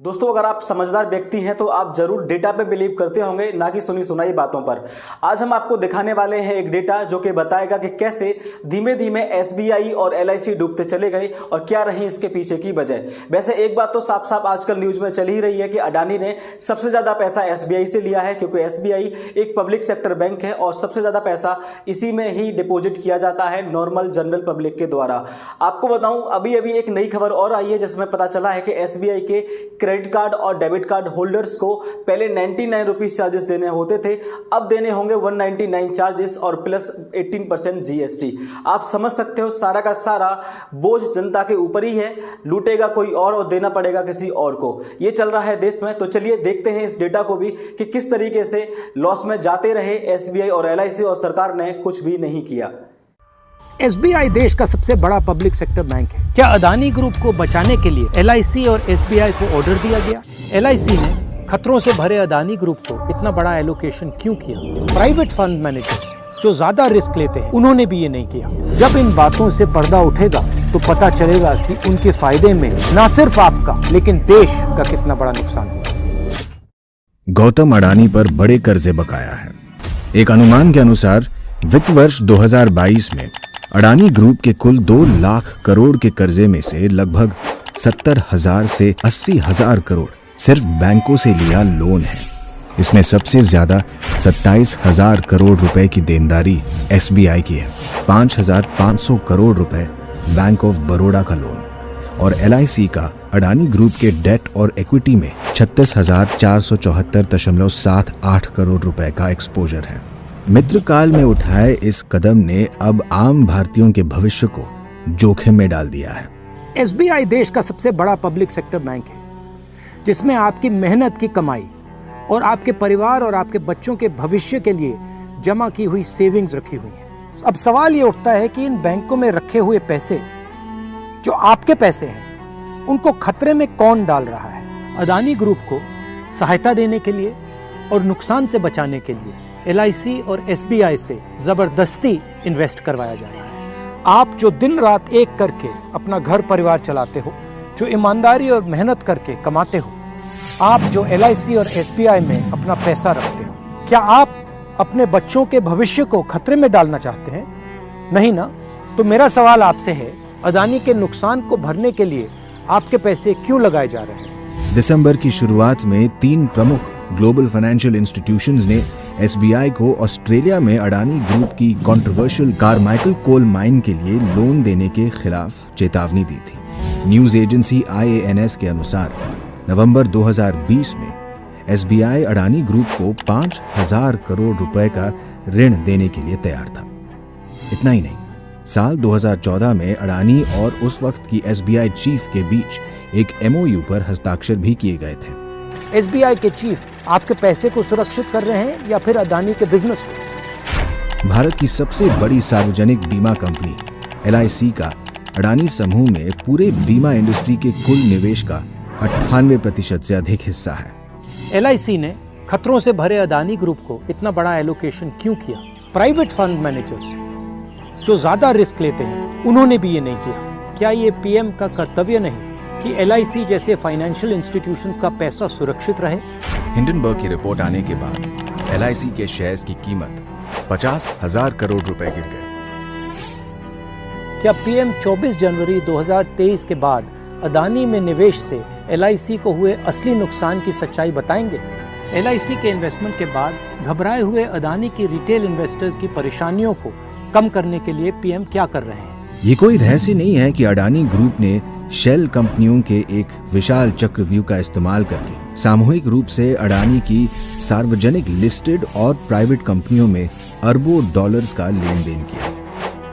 दोस्तों, अगर आप समझदार व्यक्ति हैं तो आप जरूर डेटा पे बिलीव करते होंगे, ना कि सुनी सुनाई बातों पर। आज हम आपको दिखाने वाले हैं एक डेटा जो कि बताएगा कि कैसे धीमे धीमे एसबीआई और एलआईसी डूबते चले गए और क्या रही इसके पीछे की वजह। वैसे एक बात तो साफ साफ आजकल न्यूज में चल ही रही है कि अडानी ने सबसे ज्यादा पैसा एसबीआई से लिया है, क्योंकि एसबीआई एक पब्लिक सेक्टर बैंक है और सबसे ज्यादा पैसा इसी में ही डिपोजिट किया जाता है नॉर्मल जनरल पब्लिक के द्वारा। आपको बताऊं, अभी अभी एक नई खबर और आई है जिसमें पता चला है कि एसबीआई के क्रेडिट कार्ड और डेबिट कार्ड होल्डर्स को पहले 99 रुपीज चार्जेस देने होते थे, अब देने होंगे 199 चार्जेस और प्लस 18% जीएसटी। आप समझ सकते हो सारा का सारा बोझ जनता के ऊपर ही है, लूटेगा कोई और देना पड़ेगा किसी और को। ये चल रहा है देश में। तो चलिए देखते हैं इस डेटा को भी कि किस तरीके से लॉस में जाते रहे एसबीआई और एलआईसी और सरकार ने कुछ भी नहीं किया। एसबीआई देश का सबसे बड़ा पब्लिक सेक्टर बैंक है। क्या अडानी ग्रुप को बचाने के लिए एलआईसी और एसबीआई को ऑर्डर दिया गया? एलआईसी ने खतरों से भरे अडानी ग्रुप को इतना बड़ा एलोकेशन क्यों किया? प्राइवेट फंड मैनेजर्स जो ज्यादा रिस्क लेते हैं उन्होंने भी ये नहीं किया। जब इन बातों से पर्दा उठेगा तो पता चलेगा कि उनके फायदे में न सिर्फ आपका लेकिन देश का कितना बड़ा नुकसान हुआ। गौतम अडानी पर बड़े कर्जे बकाया है। एक अनुमान के अनुसार वित्त वर्ष 2022 में अडानी ग्रुप के कुल 2 लाख करोड़ के कर्जे में से लगभग 70,000 से 80,000 करोड़ सिर्फ बैंकों से लिया लोन है। इसमें सबसे ज्यादा 27,000 करोड़ रुपए की देनदारी एसबीआई की है, 5,500 करोड़ रुपए बैंक ऑफ बड़ौदा का लोन और एलआईसी का अडानी ग्रुप के डेट और इक्विटी में 36,474.78 करोड़ रुपए का एक्सपोजर है। मित्रकाल में उठाए इस कदम ने अब आम भारतीयों के भविष्य को जोखिम में डाल दिया है। एसबीआई देश का सबसे बड़ा पब्लिक सेक्टर बैंक है, जिसमें आपकी मेहनत की कमाई और आपके परिवार और आपके बच्चों के भविष्य के लिए जमा की हुई सेविंग्स रखी हुई है। अब सवाल ये उठता है कि इन बैंकों में रखे हुए पैसे जो आपके पैसे हैं उनको खतरे में कौन डाल रहा है? अडानी ग्रुप को सहायता देने के लिए और नुकसान से बचाने के लिए एलआईसी और एसबीआई से जबरदस्ती इन्वेस्ट करवाया जा रहा है। आप जो दिन रात एक करके अपना घर परिवार चलाते हो, जो ईमानदारी और मेहनत करके कमाते हो, आप जो एलआईसी और एसबीआई में अपना पैसा रखते हो, क्या आप अपने बच्चों के भविष्य को खतरे में डालना चाहते हैं? नहीं ना? तो मेरा सवाल आपसे है, अडानी के नुकसान को भरने के लिए आपके पैसे क्यों लगाए जा रहे हैं? दिसंबर की शुरुआत में 3 प्रमुख ग्लोबल फाइनेंशियल इंस्टीट्यूशंस ने एसबीआई को ऑस्ट्रेलिया में अडानी ग्रुप की कंट्रोवर्शियल कारमाइकल कोल माइन के लिए लोन देने के खिलाफ चेतावनी दी थी। न्यूज एजेंसी IANS के अनुसार नवंबर 2020 में एसबीआई अडानी ग्रुप को 5,000 करोड़ रुपए का ऋण देने के लिए तैयार था। इतना ही नहीं, साल 2014 में अडानी और उस वक्त की एसबीआई चीफ के बीच एक MOU पर हस्ताक्षर भी किए गए थे। एसबीआई के चीफ आपके पैसे को सुरक्षित कर रहे हैं या फिर अडानी के बिजनेस को? भारत की सबसे बड़ी सार्वजनिक बीमा कंपनी एलआईसी का अडानी समूह में पूरे बीमा इंडस्ट्री के कुल निवेश का 98% से अधिक हिस्सा है। एलआईसी ने खतरों से भरे अडानी ग्रुप को इतना बड़ा एलोकेशन क्यों किया? प्राइवेट फंड मैनेजर्स जो ज्यादा रिस्क लेते हैं उन्होंने भी ये नहीं किया। क्या ये पीएम का कर्तव्य नहीं कि एलआईसी जैसे फाइनेंशियल इंस्टीट्यूशंस का पैसा सुरक्षित रहे? हिंडनबर्ग की रिपोर्ट आने के बाद एलआईसी के शेयर्स की कीमत 50,000 करोड़ रुपए गिर गए। क्या पीएम 24 जनवरी 2023 के बाद अडानी में निवेश से एलआईसी को हुए असली नुकसान की सच्चाई बताएंगे? एलआईसी के इन्वेस्टमेंट के बाद घबराए हुए अडानी की रिटेल इन्वेस्टर्स की परेशानियों को कम करने के लिए पीएम क्या कर रहे हैं? ये कोई रहस्य नहीं है कि अडानी ग्रुप ने शेल कंपनियों के एक विशाल चक्रव्यूह का इस्तेमाल करके सामूहिक रूप से अडानी की सार्वजनिक लिस्टेड और प्राइवेट कंपनियों में अरबों डॉलर्स का लेन देन किया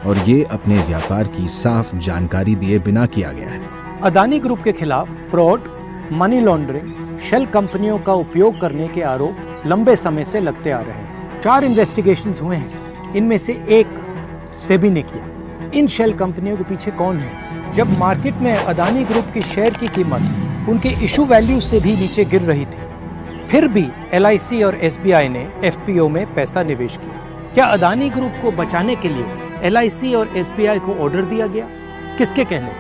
और ये अपने व्यापार की साफ जानकारी दिए बिना किया गया है। अडानी ग्रुप के खिलाफ फ्रॉड, मनी लॉन्ड्रिंग, शेल कंपनियों का उपयोग करने के आरोप लंबे समय से लगते आ रहे हैं। 4 इन्वेस्टिगेशंस हुए हैं, इनमें से एक सेबी ने किया। इन शेल कंपनियों के पीछे कौन है? जब मार्केट में अडानी ग्रुप की शेयर की कीमत उनके इशू वैल्यू से भी नीचे गिर रही थी, फिर भी एलआईसी और एसबीआई ने एफपीओ में पैसा निवेश किया। क्या अडानी ग्रुप को बचाने के लिए एलआईसी और एसबीआई को ऑर्डर दिया गया? किसके कहने?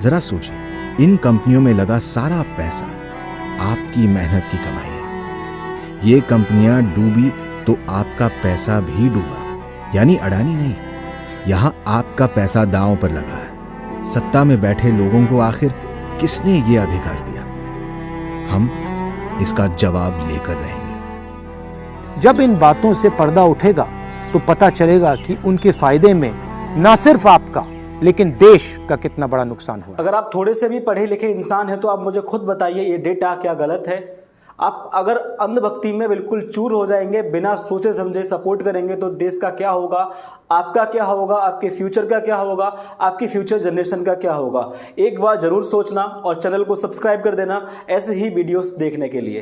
जरा सोचिए, इन कंपनियों में लगा सारा पैसा आपकी मेहनत की कमाई है। ये कंपनियां डूबी तो आपका पैसा भी डूबा, यानी अडानी नहीं, यहां आपका पैसा दांव पर लगा है। सत्ता में बैठे लोगों को आखिर किसने ये अधिकार दिया? हम इसका जवाब लेकर रहेंगे। जब इन बातों से पर्दा उठेगा तो पता चलेगा कि उनके फायदे में ना सिर्फ आपका लेकिन देश का कितना बड़ा नुकसान हुआ। अगर आप थोड़े से भी पढ़े लिखे इंसान हैं तो आप मुझे खुद बताइए ये डेटा क्या गलत है। आप अगर अंधभक्ति में बिल्कुल चूर हो जाएंगे, बिना सोचे समझे सपोर्ट करेंगे तो देश का क्या होगा, आपका क्या होगा, आपके फ्यूचर का क्या होगा, आपकी फ्यूचर जनरेशन का क्या होगा। एक बार जरूर सोचना और चैनल को सब्सक्राइब कर देना ऐसे ही वीडियोस देखने के लिए।